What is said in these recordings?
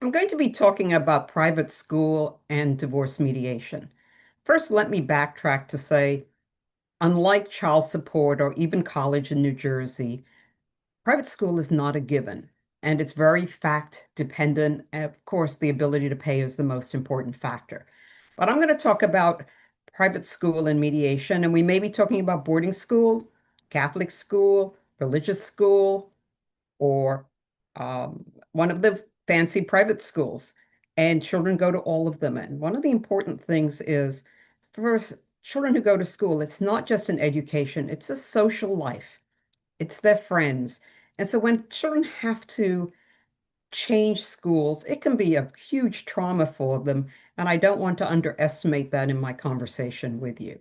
I'm going to be talking about private school and divorce mediation. First, let me backtrack to say, unlike child support or even college in New Jersey, private school is not a given, and it's very fact dependent. And of course, the ability to pay is the most important factor. But I'm going to talk about private school and mediation, and we may be talking about boarding school, Catholic school, religious school, or one of the fancy private schools, and children go to all of them. And one of the important things is, first, children who go to school, it's not just an education, it's a social life, it's their friends. And so when children have to change schools, it can be a huge trauma for them. And I don't want to underestimate that in my conversation with you.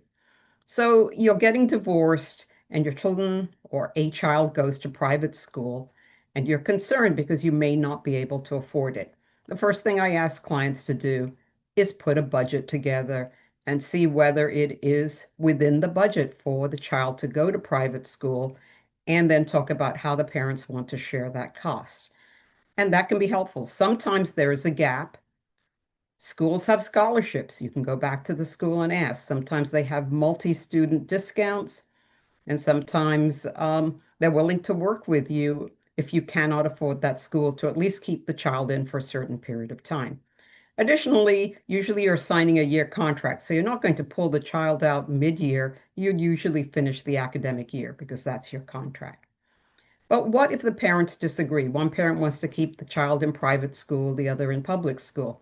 So you're getting divorced, and your children or a child goes to private school, and you're concerned because you may not be able to afford it. The first thing I ask clients to do is put a budget together and see whether it is within the budget for the child to go to private school, and then talk about how the parents want to share that cost. And that can be helpful. Sometimes there is a gap. Schools have scholarships. You can go back to the school and ask. Sometimes they have multi-student discounts, and sometimes they're willing to work with you if you cannot afford that school to at least keep the child in for a certain period of time. Additionally, usually you're signing a year contract, so you're not going to pull the child out mid-year. You usually finish the academic year because that's your contract. But what if the parents disagree? One parent wants to keep the child in private school, the other in public school.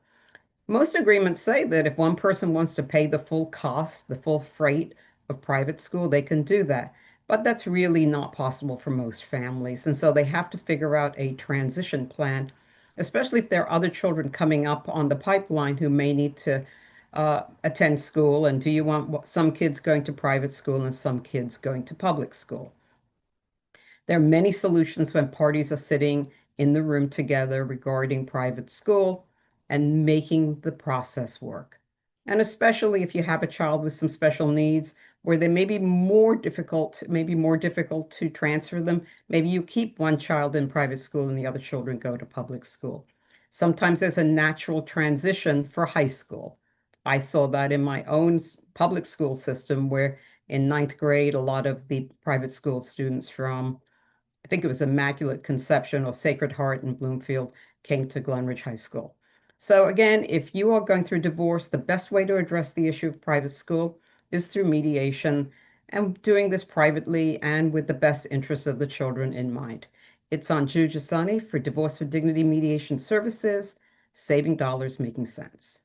Most agreements say that if one person wants to pay the full cost, the full freight of private school, they can do that. But that's really not possible for most families. And so they have to figure out a transition plan, especially if there are other children coming up on the pipeline who may need to attend school. And do you want some kids going to private school and some kids going to public school? There are many solutions when parties are sitting in the room together regarding private school and making the process work. And especially if you have a child with some special needs where they may be more difficult to transfer them, maybe you keep one child in private school and the other children go to public school. Sometimes there's a natural transition for high school. I saw that in my own public school system where in ninth grade, a lot of the private school students from, I think it was Immaculate Conception or Sacred Heart in Bloomfield, came to Glenridge High School. So again, if you are going through divorce, the best way to address the issue of private school is through mediation and doing this privately and with the best interests of the children in mind. It's Anju Jessani for Divorce for Dignity Mediation Services, saving dollars, making sense.